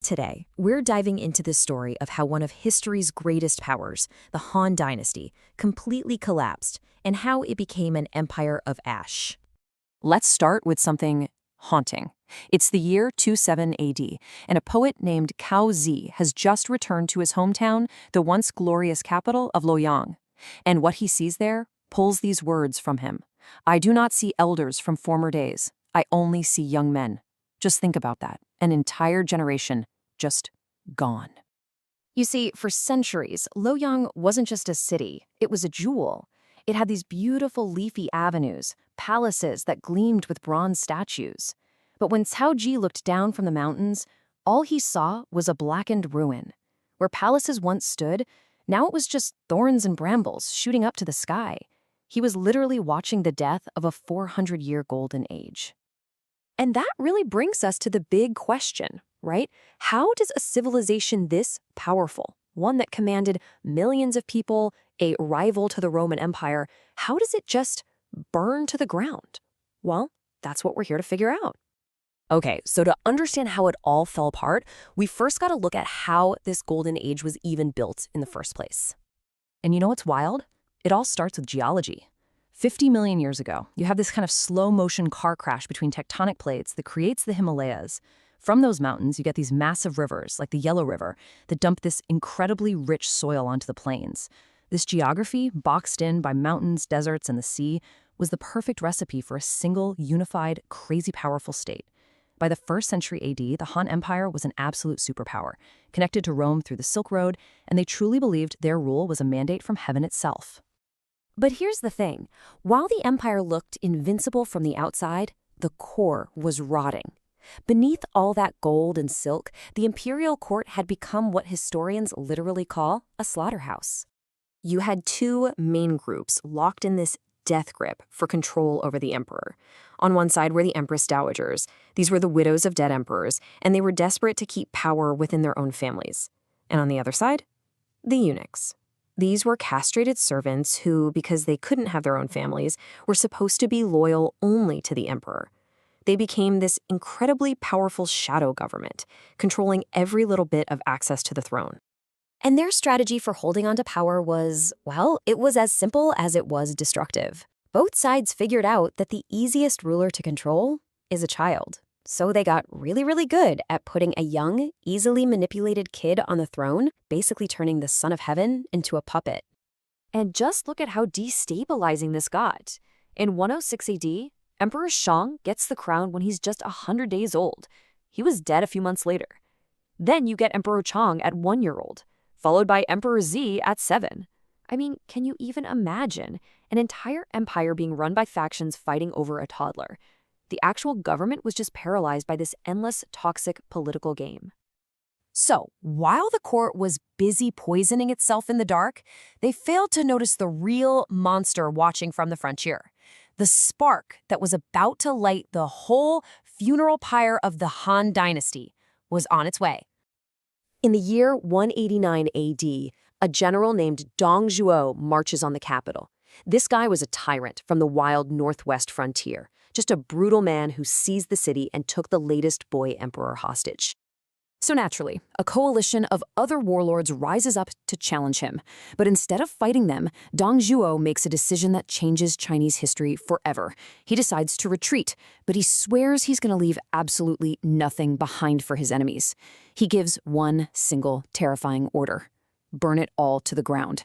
Today, we're diving into the story of how one of history's greatest powers, the Han Dynasty, completely collapsed and how it became an empire of ash. Let's start with something haunting. It's the year 27 AD, and a poet named Cao Zi has just returned to his hometown, the once glorious capital of Luoyang. And what he sees there pulls these words from him. "I do not see elders from former days. I only see young men." Just think about that. An entire generation just gone. You see, for centuries, Luoyang wasn't just a city, it was a jewel. It had these beautiful leafy avenues, palaces that gleamed with bronze statues. But when Cao Ji looked down from the mountains, all he saw was a blackened ruin. Where palaces once stood, now it was just thorns and brambles shooting up to the sky. He was literally watching the death of a 400-year golden age. And that really brings us to the big question, right? How does a civilization this powerful, one that commanded millions of people, a rival to the Roman Empire, how does it just burn to the ground? Well, that's what we're here to figure out. Okay, so to understand how it all fell apart, we first got to look at how this golden age was even built in the first place. And you know what's wild? It all starts with geology. 50 million years ago, you have this kind of slow-motion car crash between tectonic plates that creates the Himalayas. From those mountains, you get these massive rivers, like the Yellow River, that dump this incredibly rich soil onto the plains. This geography, boxed in by mountains, deserts, and the sea, was the perfect recipe for a single, unified, crazy powerful state. By the 1st century AD, the Han Empire was an absolute superpower, connected to Rome through the Silk Road, and they truly believed their rule was a mandate from heaven itself. But here's the thing. While the empire looked invincible from the outside, the core was rotting. Beneath all that gold and silk, the imperial court had become what historians literally call a slaughterhouse. You had two main groups locked in this death grip for control over the emperor. On one side were the empress dowagers. These were the widows of dead emperors, and they were desperate to keep power within their own families. And on the other side, the eunuchs. These were castrated servants who, because they couldn't have their own families, were supposed to be loyal only to the emperor. They became this incredibly powerful shadow government, controlling every little bit of access to the throne. And their strategy for holding onto power was, well, it was as simple as it was destructive. Both sides figured out that the easiest ruler to control is a child. So they got really, really good at putting a young, easily manipulated kid on the throne, basically turning the son of heaven into a puppet. And just look at how destabilizing this got. In 106 AD, Emperor Shang gets the crown when he's just 100 days old. He was dead a few months later. Then you get Emperor Chang at 1 year old, followed by Emperor Zi at 7. I mean, can you even imagine an entire empire being run by factions fighting over a toddler? The actual government was just paralyzed by this endless, toxic political game. So, while the court was busy poisoning itself in the dark, they failed to notice the real monster watching from the frontier. The spark that was about to light the whole funeral pyre of the Han Dynasty was on its way. In the year 189 AD, a general named Dong Zhuo marches on the capital. This guy was a tyrant from the wild northwest frontier, just a brutal man who seized the city and took the latest boy emperor hostage. So naturally, a coalition of other warlords rises up to challenge him. But instead of fighting them, Dong Zhuo makes a decision that changes Chinese history forever. He decides to retreat, but he swears he's going to leave absolutely nothing behind for his enemies. He gives one single terrifying order: burn it all to the ground.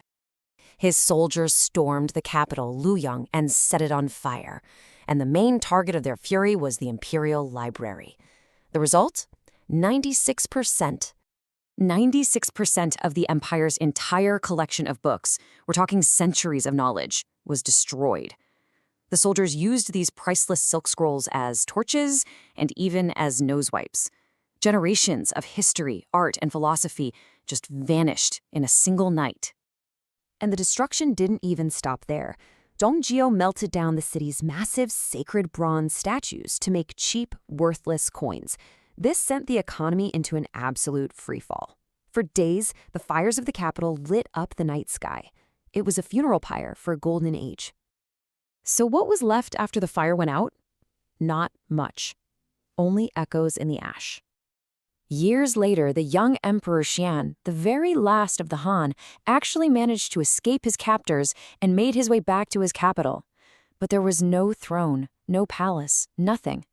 His soldiers stormed the capital, Luoyang, and set it on fire. And the main target of their fury was the imperial library. The result? 96%. 96% of the empire's entire collection of books, we're talking centuries of knowledge, was destroyed. The soldiers used these priceless silk scrolls as torches and even as nose wipes. Generations of history, art, and philosophy just vanished in a single night. And the destruction didn't even stop there. Dong Zhuo melted down the city's massive sacred bronze statues to make cheap, worthless coins. This sent the economy into an absolute freefall. For days, the fires of the capital lit up the night sky. It was a funeral pyre for a golden age. So what was left after the fire went out? Not much. Only echoes in the ash. Years later, the young Emperor Xian, the very last of the Han, actually managed to escape his captors and made his way back to his capital. But there was no throne, no palace, nothing.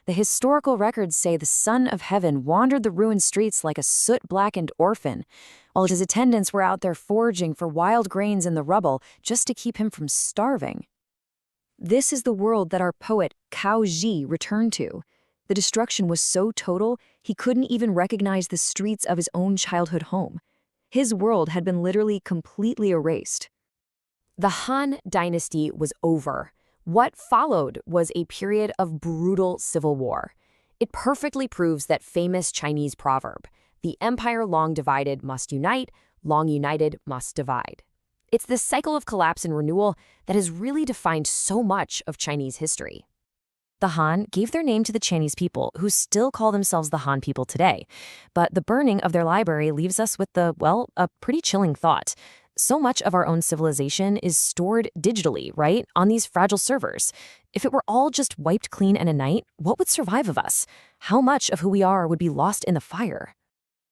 The historical records say the Son of Heaven wandered the ruined streets like a soot-blackened orphan, while his attendants were out there foraging for wild grains in the rubble just to keep him from starving. This is the world that our poet Cao Ji returned to. The destruction was so total, he couldn't even recognize the streets of his own childhood home. His world had been literally completely erased. The Han Dynasty was over. What followed was a period of brutal civil war. It perfectly proves that famous Chinese proverb, "The empire long divided must unite, long united must divide." It's this cycle of collapse and renewal that has really defined so much of Chinese history. The Han gave their name to the Chinese people, who still call themselves the Han people today. But the burning of their library leaves us with a pretty chilling thought. So much of our own civilization is stored digitally, right, on these fragile servers. If it were all just wiped clean in a night, what would survive of us? How much of who we are would be lost in the fire?